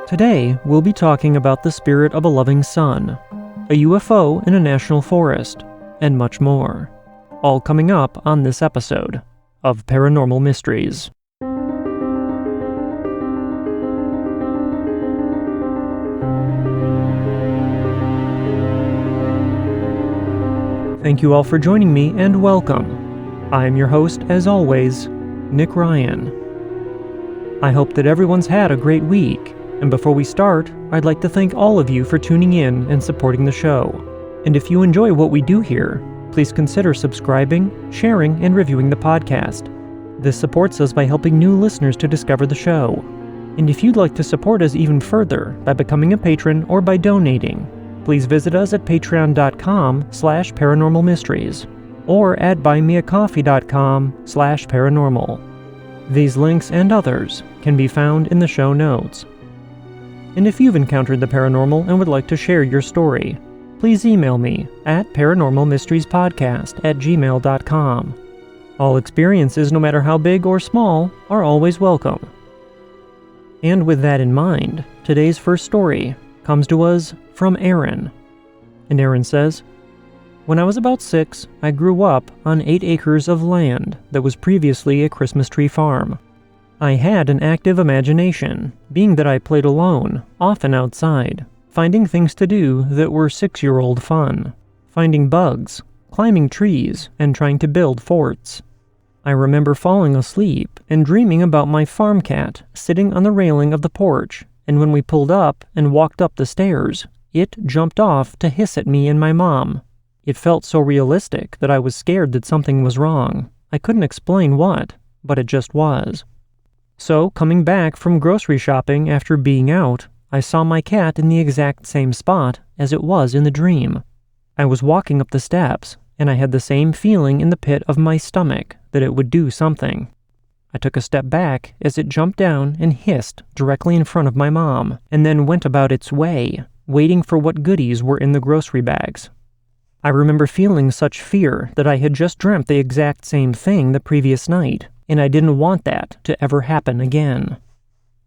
Today, we'll be talking about the spirit of a loving son, a UFO in a national forest, and much more. All coming up on this episode of Paranormal Mysteries. Thank you all for joining me, and welcome. I'm your host, as always, Nick Ryan. I hope that everyone's had a great week. And before we start, I'd like to thank all of you for tuning in and supporting the show. And if you enjoy what we do here, please consider subscribing, sharing, and reviewing the podcast. This supports us by helping new listeners to discover the show. And if you'd like to support us even further by becoming a patron or by donating, please visit us at patreon.com/paranormalmysteries or at buymeacoffee.com/paranormal. These links and others can be found in the show notes. And if you've encountered the paranormal and would like to share your story, please email me at paranormalmysteriesPodcast@gmail.com. All experiences, no matter how big or small, are always welcome. And with that in mind, today's first story comes to us from Aaron. And Aaron says, "When I was about 6, I grew up on 8 acres of land that was previously a Christmas tree farm. I had an active imagination, being that I played alone, often outside, finding things to do that were 6-year-old fun, finding bugs, climbing trees, and trying to build forts. I remember falling asleep and dreaming about my farm cat sitting on the railing of the porch, and when we pulled up and walked up the stairs, it jumped off to hiss at me and my mom. It felt so realistic that I was scared that something was wrong. I couldn't explain what, but it just was. So, coming back from grocery shopping after being out, I saw my cat in the exact same spot as it was in the dream. I was walking up the steps, and I had the same feeling in the pit of my stomach that it would do something. I took a step back as it jumped down and hissed directly in front of my mom, and then went about its way, waiting for what goodies were in the grocery bags. I remember feeling such fear that I had just dreamt the exact same thing the previous night, and I didn't want that to ever happen again.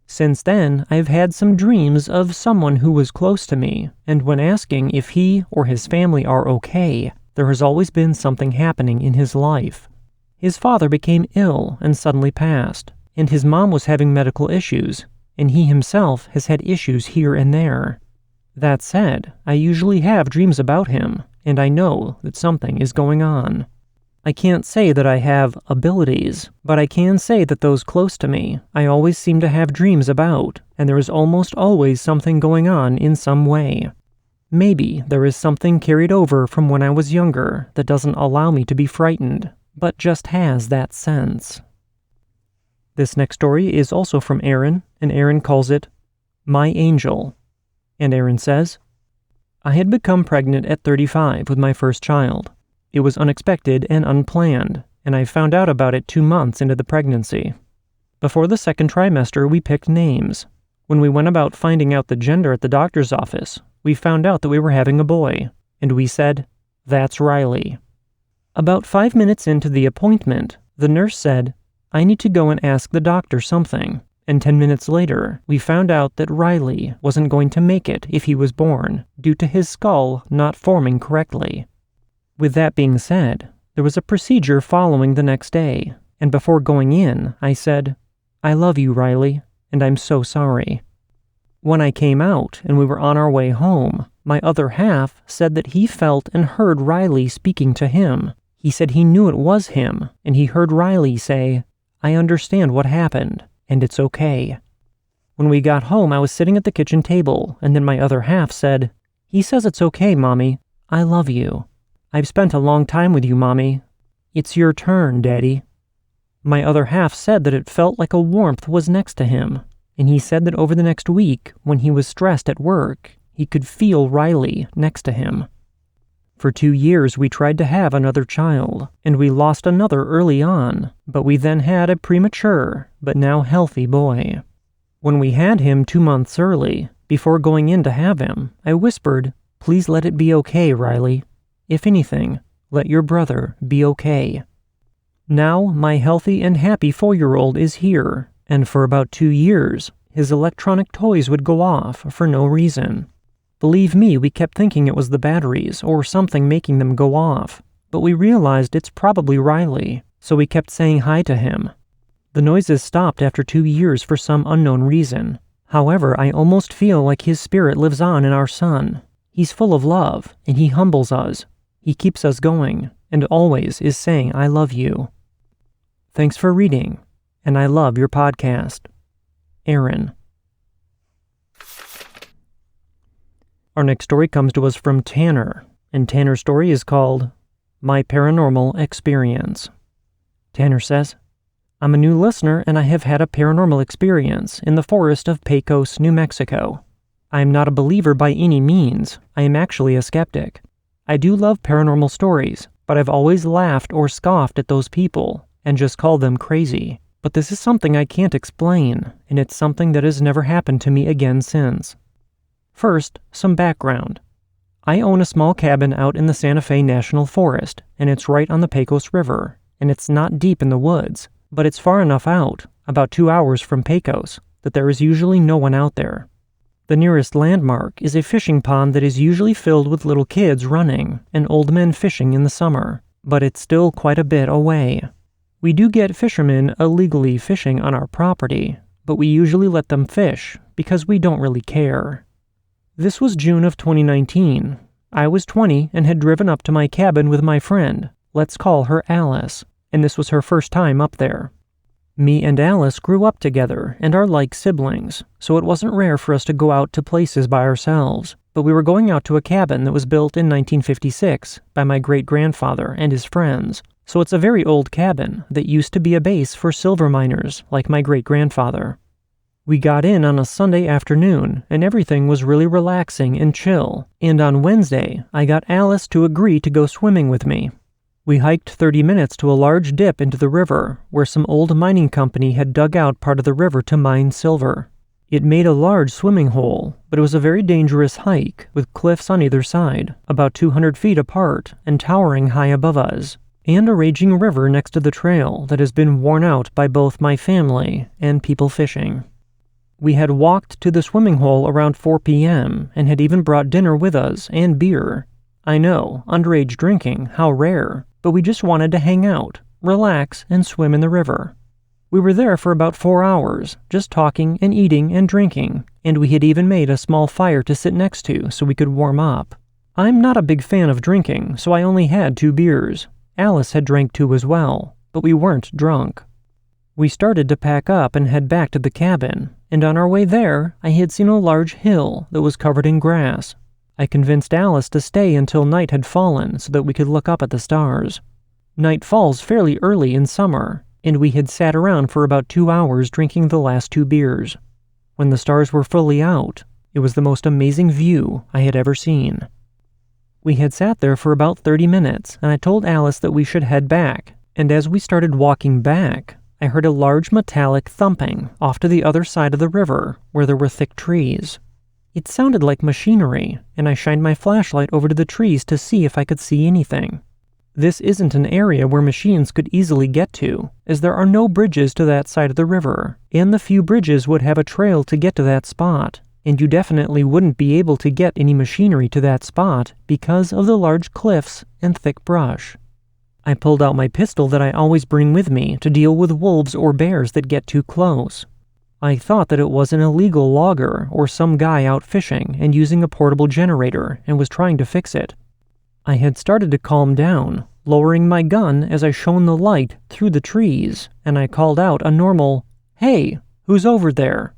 Since then, I've had some dreams of someone who was close to me, and when asking if he or his family are okay, there has always been something happening in his life. His father became ill and suddenly passed, and his mom was having medical issues, and he himself has had issues here and there. That said, I usually have dreams about him, and I know that something is going on. I can't say that I have abilities, but I can say that those close to me, I always seem to have dreams about, and there is almost always something going on in some way. Maybe there is something carried over from when I was younger that doesn't allow me to be frightened, but just has that sense." This next story is also from Aaron, and Aaron calls it My Angel. And Aaron says, "I had become pregnant at 35 with my first child. It was unexpected and unplanned, and I found out about it 2 months into the pregnancy. Before the second trimester, we picked names. When we went about finding out the gender at the doctor's office, we found out that we were having a boy, and we said, 'That's Riley.' About 5 minutes into the appointment, the nurse said, 'I need to go and ask the doctor something,' and 10 minutes later, we found out that Riley wasn't going to make it if he was born, due to his skull not forming correctly. With that being said, there was a procedure following the next day, and before going in, I said, 'I love you, Riley, and I'm so sorry.' When I came out and we were on our way home, my other half said that he felt and heard Riley speaking to him. He said he knew it was him, and he heard Riley say, 'I understand what happened, and it's okay.' When we got home, I was sitting at the kitchen table, and then my other half said, 'He says it's okay, Mommy. I love you. I've spent a long time with you, Mommy. It's your turn, Daddy.' My other half said that it felt like a warmth was next to him, and he said that over the next week, when he was stressed at work, he could feel Riley next to him. For 2 years, we tried to have another child, and we lost another early on, but we then had a premature, but now healthy boy. When we had him 2 months early, before going in to have him, I whispered, 'Please let it be okay, Riley. If anything, let your brother be okay.' Now, my healthy and happy 4-year-old is here, And for about 2 years, his electronic toys would go off for no reason. Believe me, we kept thinking it was the batteries or something making them go off, but we realized it's probably Riley, so we kept saying hi to him. The noises stopped after 2 years for some unknown reason. However, I almost feel like his spirit lives on in our son. He's full of love, and he humbles us. He keeps us going, and always is saying, "I love you." Thanks for reading, and I love your podcast. Aaron. Our next story comes to us from Tanner, and Tanner's story is called My Paranormal Experience. Tanner says, I'm a new listener and I have had a paranormal experience in the forest of Pecos, New Mexico. I am not a believer by any means. I am actually a skeptic. I do love paranormal stories, but I've always laughed or scoffed at those people and just called them crazy. But this is something I can't explain, and it's something that has never happened to me again since. First, some background. I own a small cabin out in the Santa Fe National Forest, and it's right on the Pecos River, and it's not deep in the woods, but it's far enough out, about 2 hours from Pecos, that there is usually no one out there. The nearest landmark is a fishing pond that is usually filled with little kids running and old men fishing in the summer, but it's still quite a bit away. We do get fishermen illegally fishing on our property, but we usually let them fish because we don't really care. This was June of 2019. I was 20 and had driven up to my cabin with my friend, let's call her Alice, and this was her first time up there. Me and Alice grew up together and are like siblings, so it wasn't rare for us to go out to places by ourselves, but we were going out to a cabin that was built in 1956 by my great-grandfather and his friends, so it's a very old cabin that used to be a base for silver miners like my great-grandfather. We got in on a Sunday afternoon, and everything was really relaxing and chill, and on Wednesday, I got Alice to agree to go swimming with me. We hiked 30 minutes to a large dip into the river, where some old mining company had dug out part of the river to mine silver. It made a large swimming hole, but it was a very dangerous hike, with cliffs on either side, about 200 feet apart and towering high above us, and a raging river next to the trail that has been worn out by both my family and people fishing. We had walked to the swimming hole around 4 p.m. and had even brought dinner with us and beer. I know, underage drinking, how rare, but we just wanted to hang out, relax, and swim in the river. We were there for about 4 hours, just talking and eating and drinking, and we had even made a small fire to sit next to so we could warm up. I'm not a big fan of drinking, so I only had 2 beers. Alice had drank 2 as well, but we weren't drunk. We started to pack up and head back to the cabin, and on our way there, I had seen a large hill that was covered in grass. I convinced Alice to stay until night had fallen so that we could look up at the stars. Night falls fairly early in summer, and we had sat around for about 2 hours drinking the last 2 beers. When the stars were fully out, it was the most amazing view I had ever seen. We had sat there for about 30 minutes, and I told Alice that we should head back, and as we started walking back, I heard a large metallic thumping off to the other side of the river where there were thick trees. It sounded like machinery, and I shined my flashlight over to the trees to see if I could see anything. This isn't an area where machines could easily get to, as there are no bridges to that side of the river, and the few bridges would have a trail to get to that spot, and you definitely wouldn't be able to get any machinery to that spot because of the large cliffs and thick brush. I pulled out my pistol that I always bring with me to deal with wolves or bears that get too close. I thought that it was an illegal logger or some guy out fishing and using a portable generator and was trying to fix it. I had started to calm down, lowering my gun as I shone the light through the trees, and I called out a normal, "Hey, who's over there?"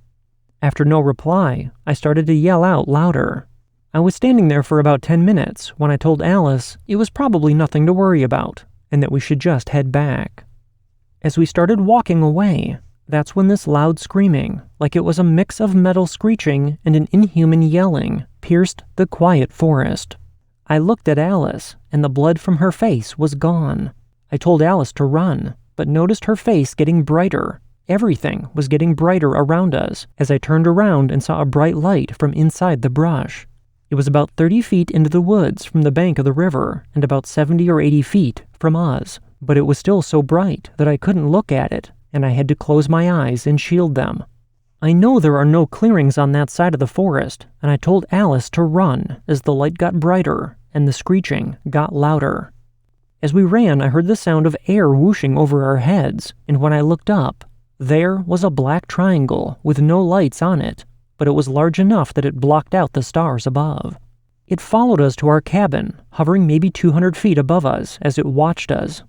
After no reply, I started to yell out louder. I was standing there for about 10 minutes when I told Alice it was probably nothing to worry about, and that we should just head back. As we started walking away, that's when this loud screaming, like it was a mix of metal screeching and an inhuman yelling, pierced the quiet forest. I looked at Alice, and the blood from her face was gone. I told Alice to run, but noticed her face getting brighter. Everything was getting brighter around us as I turned around and saw a bright light from inside the brush. It was about 30 feet into the woods from the bank of the river and about 70 or 80 feet from us, but it was still so bright that I couldn't look at it, and I had to close my eyes and shield them. I know there are no clearings on that side of the forest, and I told Alice to run as the light got brighter and the screeching got louder. As we ran, I heard the sound of air whooshing over our heads, and when I looked up, there was a black triangle with no lights on it, but it was large enough that it blocked out the stars above. It followed us to our cabin, hovering maybe 200 feet above us as it watched us.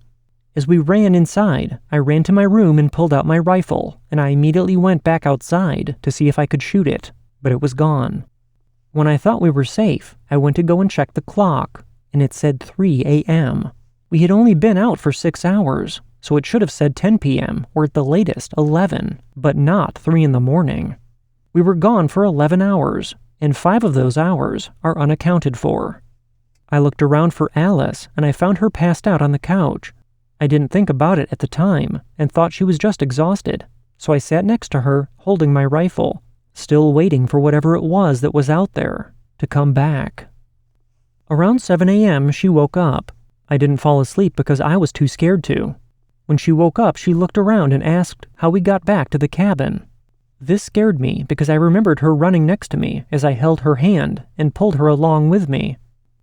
As we ran inside, I ran to my room and pulled out my rifle, and I immediately went back outside to see if I could shoot it, but it was gone. When I thought we were safe, I went to go and check the clock, and it said 3 a.m. We had only been out for 6 hours, so it should have said 10 p.m. or at the latest 11, but not 3 in the morning. We were gone for 11 hours, and 5 of those hours are unaccounted for. I looked around for Alice, and I found her passed out on the couch. I didn't think about it at the time, and thought she was just exhausted, so I sat next to her, holding my rifle, still waiting for whatever it was that was out there to come back. Around 7 a.m., she woke up. I didn't fall asleep because I was too scared to. When she woke up, she looked around and asked how we got back to the cabin. This scared me because I remembered her running next to me as I held her hand and pulled her along with me.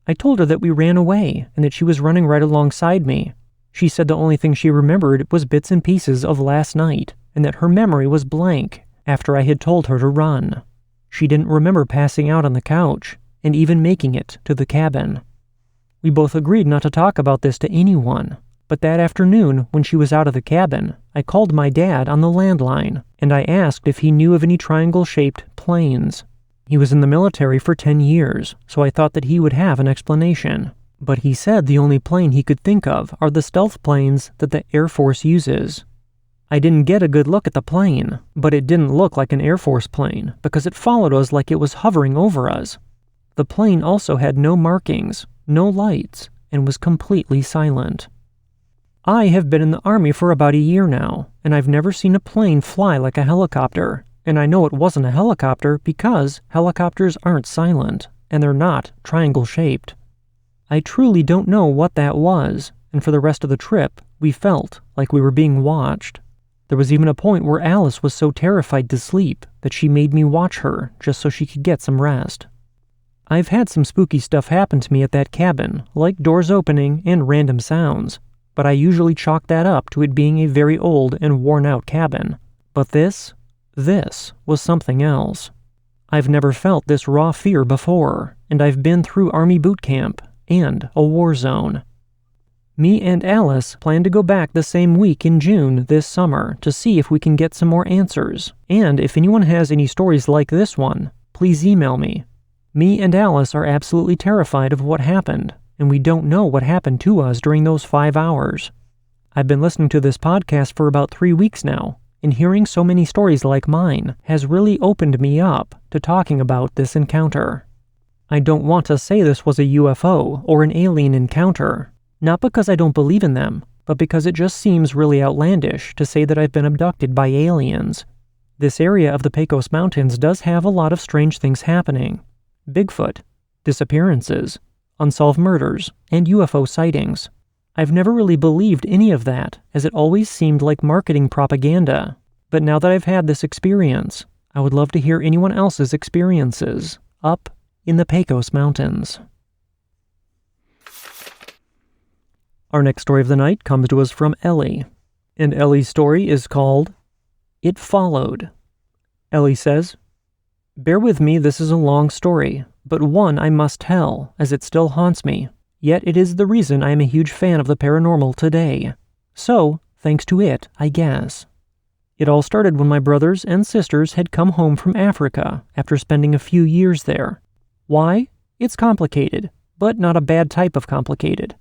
I told her that we ran away and that she was running right alongside me. She said the only thing she remembered was bits and pieces of last night and that her memory was blank after I had told her to run. She didn't remember passing out on the couch and even making it to the cabin. We both agreed not to talk about this to anyone, but that afternoon, when she was out of the cabin, I called my dad on the landline, and I asked if he knew of any triangle-shaped planes. He was in the military for 10 years, so I thought that he would have an explanation. But he said the only plane he could think of are the stealth planes that the Air Force uses. I didn't get a good look at the plane, but it didn't look like an Air Force plane because it followed us like it was hovering over us. The plane also had no markings, no lights, and was completely silent. I have been in the Army for about a year now, and I've never seen a plane fly like a helicopter, and I know it wasn't a helicopter because helicopters aren't silent, and they're not triangle-shaped. I truly don't know what that was, and for the rest of the trip, we felt like we were being watched. There was even a point where Alice was so terrified to sleep that she made me watch her just so she could get some rest. I've had some spooky stuff happen to me at that cabin, like doors opening and random sounds, but I usually chalk that up to it being a very old and worn-out cabin. But this was something else. I've never felt this raw fear before, and I've been through Army boot camp and a war zone. Me and Alice plan to go back the same week in June this summer to see if we can get some more answers, and if anyone has any stories like this one, please email me. Me and Alice are absolutely terrified of what happened, and we don't know what happened to us during those 5 hours. I've been listening to this podcast for about 3 weeks now, and hearing so many stories like mine has really opened me up to talking about this encounter. I don't want to say this was a UFO or an alien encounter, not because I don't believe in them, but because it just seems really outlandish to say that I've been abducted by aliens. This area of the Pecos Mountains does have a lot of strange things happening. Bigfoot, disappearances, unsolved murders, and UFO sightings. I've never really believed any of that, as it always seemed like marketing propaganda. But now that I've had this experience, I would love to hear anyone else's experiences up in the Pecos Mountains. Our next story of the night comes to us from Ellie, and Ellie's story is called It Followed. Ellie says, "Bear with me, this is a long story, but one I must tell, as it still haunts me, yet it is the reason I am a huge fan of the paranormal today. So, thanks to it, I guess. It all started when my brothers and sisters had come home from Africa after spending a few years there. Why? It's complicated, but not a bad type of complicated.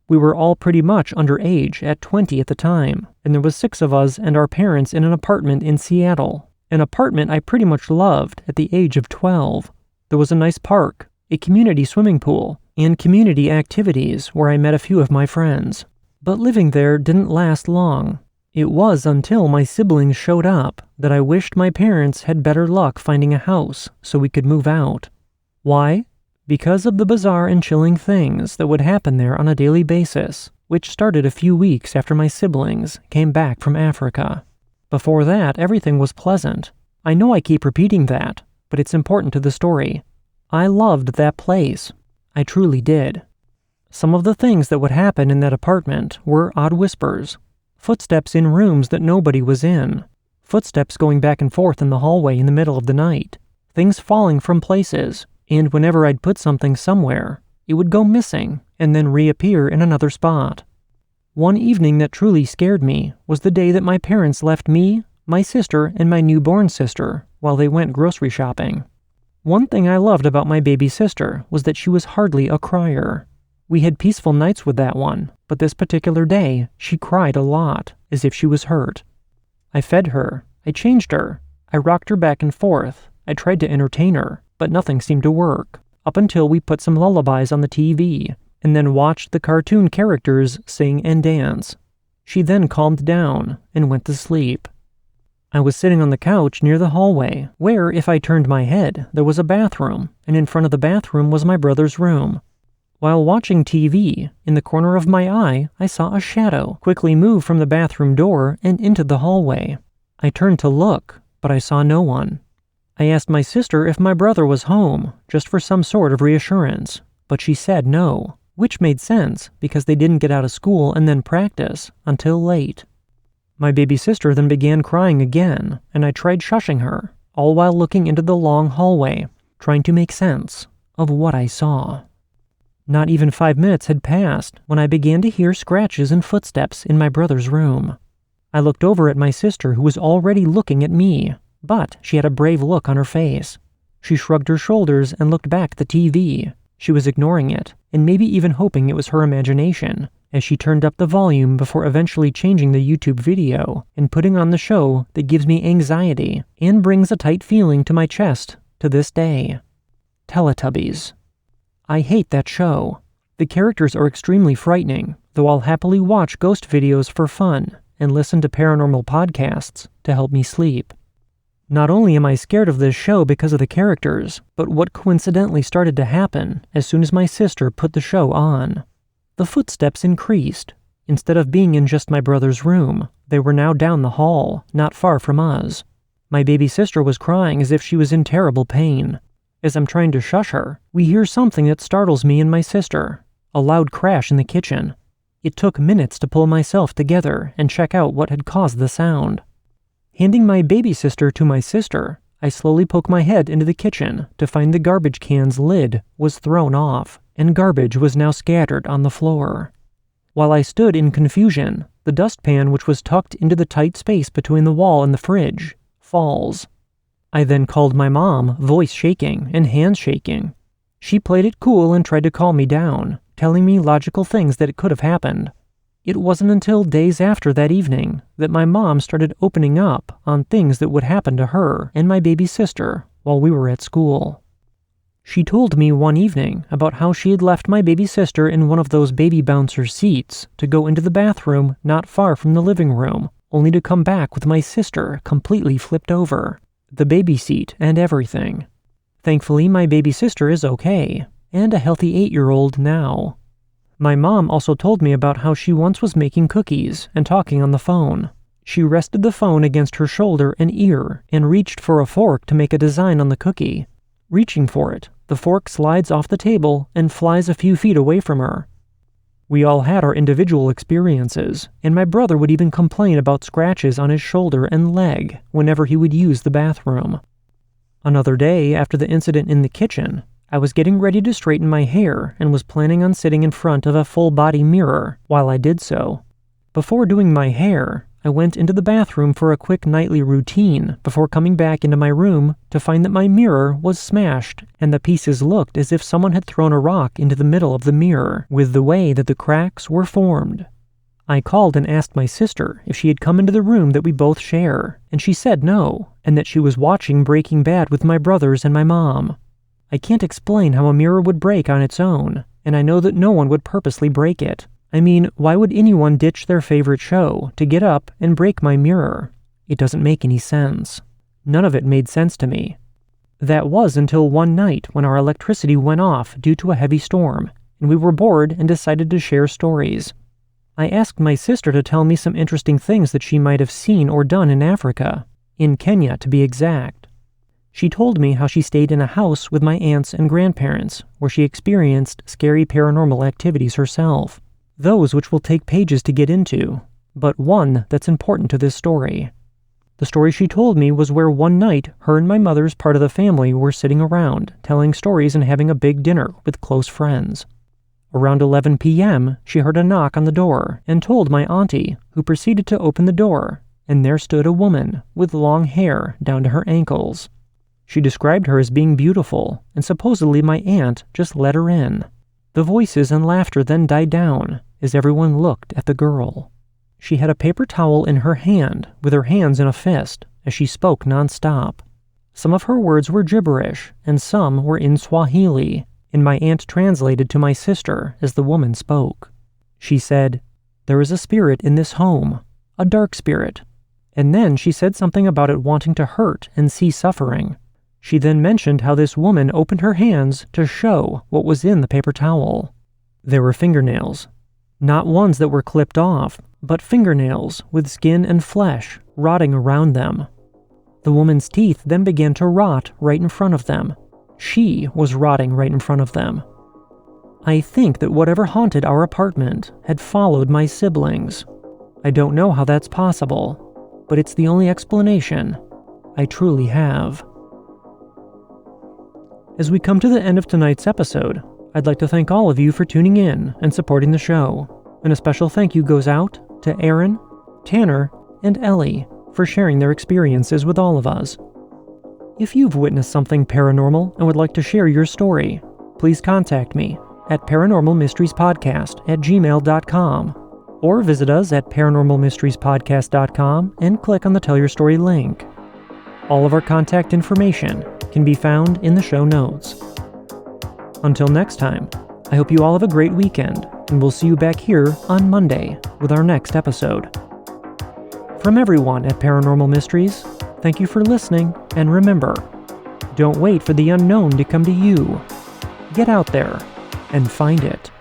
We were all pretty much underage at 20 at the time, and there was 6 of us and our parents in an apartment in Seattle, an apartment I pretty much loved at the age of 12. There was a nice park, a community swimming pool, and community activities where I met a few of my friends. But living there didn't last long. It was until my siblings showed up that I wished my parents had better luck finding a house so we could move out. Why? Because of the bizarre and chilling things that would happen there on a daily basis, which started a few weeks after my siblings came back from Africa. Before that, everything was pleasant. I know I keep repeating that, but it's important to the story. I loved that place. I truly did. Some of the things that would happen in that apartment were odd whispers, footsteps in rooms that nobody was in, footsteps going back and forth in the hallway in the middle of the night, things falling from places, and whenever I'd put something somewhere, it would go missing and then reappear in another spot. One evening that truly scared me was the day that my parents left me, my sister, and my newborn sister while they went grocery shopping. One thing I loved about my baby sister was that she was hardly a crier. We had peaceful nights with that one, but this particular day, she cried a lot, as if she was hurt. I fed her, I changed her, I rocked her back and forth, I tried to entertain her, but nothing seemed to work, up until we put some lullabies on the TV, and then watched the cartoon characters sing and dance. She then calmed down and went to sleep. I was sitting on the couch near the hallway, where, if I turned my head, there was a bathroom, and in front of the bathroom was my brother's room. While watching TV, in the corner of my eye, I saw a shadow quickly move from the bathroom door and into the hallway. I turned to look, but I saw no one. I asked my sister if my brother was home, just for some sort of reassurance, but she said no, which made sense because they didn't get out of school and then practice until late. My baby sister then began crying again, and I tried shushing her, all while looking into the long hallway, trying to make sense of what I saw. Not even 5 minutes had passed when I began to hear scratches and footsteps in my brother's room. I looked over at my sister, who was already looking at me, but she had a brave look on her face. She shrugged her shoulders and looked back at the TV. She was ignoring it, and maybe even hoping it was her imagination, as she turned up the volume before eventually changing the YouTube video and putting on the show that gives me anxiety and brings a tight feeling to my chest to this day. Teletubbies. I hate that show. The characters are extremely frightening, though I'll happily watch ghost videos for fun and listen to paranormal podcasts to help me sleep. Not only am I scared of this show because of the characters, but what coincidentally started to happen as soon as my sister put the show on. The footsteps increased. Instead of being in just my brother's room, they were now down the hall, not far from us. My baby sister was crying as if she was in terrible pain. As I'm trying to shush her, we hear something that startles me and my sister, a loud crash in the kitchen. It took minutes to pull myself together and check out what had caused the sound. Handing my baby sister to my sister, I slowly poke my head into the kitchen to find the garbage can's lid was thrown off, and garbage was now scattered on the floor. While I stood in confusion, the dustpan, which was tucked into the tight space between the wall and the fridge, falls. I then called my mom, voice shaking and hands shaking. She played it cool and tried to calm me down, telling me logical things that it could have happened. It wasn't until days after that evening that my mom started opening up on things that would happen to her and my baby sister while we were at school. She told me one evening about how she had left my baby sister in one of those baby bouncer seats to go into the bathroom not far from the living room, only to come back with my sister completely flipped over, the baby seat and everything. Thankfully, my baby sister is okay, and a healthy 8-year-old now. My mom also told me about how she once was making cookies and talking on the phone. She rested the phone against her shoulder and ear and reached for a fork to make a design on the cookie. Reaching for it, the fork slides off the table and flies a few feet away from her. We all had our individual experiences, and my brother would even complain about scratches on his shoulder and leg whenever he would use the bathroom. Another day, after the incident in the kitchen, I was getting ready to straighten my hair and was planning on sitting in front of a full-body mirror while I did so. Before doing my hair, I went into the bathroom for a quick nightly routine before coming back into my room to find that my mirror was smashed and the pieces looked as if someone had thrown a rock into the middle of the mirror with the way that the cracks were formed. I called and asked my sister if she had come into the room that we both share, and she said no, and that she was watching Breaking Bad with my brothers and my mom. I can't explain how a mirror would break on its own, and I know that no one would purposely break it. I mean, why would anyone ditch their favorite show to get up and break my mirror? It doesn't make any sense. None of it made sense to me. That was until one night when our electricity went off due to a heavy storm, and we were bored and decided to share stories. I asked my sister to tell me some interesting things that she might have seen or done in Africa, in Kenya to be exact. She told me how she stayed in a house with my aunts and grandparents, where she experienced scary paranormal activities herself, those which will take pages to get into, but one that's important to this story. The story she told me was where one night her and my mother's part of the family were sitting around, telling stories and having a big dinner with close friends. Around 11 p.m., she heard a knock on the door and told my auntie, who proceeded to open the door, and there stood a woman with long hair down to her ankles. She described her as being beautiful, and supposedly my aunt just let her in. The voices and laughter then died down as everyone looked at the girl. She had a paper towel in her hand, with her hands in a fist, as she spoke nonstop. Some of her words were gibberish, and some were in Swahili, and my aunt translated to my sister as the woman spoke. She said, "There is a spirit in this home, a dark spirit." And then she said something about it wanting to hurt and see suffering. She then mentioned how this woman opened her hands to show what was in the paper towel. There were fingernails. Not ones that were clipped off, but fingernails with skin and flesh rotting around them. The woman's teeth then began to rot right in front of them. She was rotting right in front of them. I think that whatever haunted our apartment had followed my siblings. I don't know how that's possible, but it's the only explanation I truly have. As we come to the end of tonight's episode, I'd like to thank all of you for tuning in and supporting the show, and a special thank you goes out to Aaron, Tanner, and Ellie for sharing their experiences with all of us. If you've witnessed something paranormal and would like to share your story, please contact me at paranormalmysteriespodcast@gmail.com or visit us at paranormalmysteriespodcast.com and click on the Tell Your Story link. All of our contact information can be found in the show notes. Until next time, I hope you all have a great weekend, and we'll see you back here on Monday with our next episode. From everyone at Paranormal Mysteries, thank you for listening, and remember, don't wait for the unknown to come to you. Get out there and find it.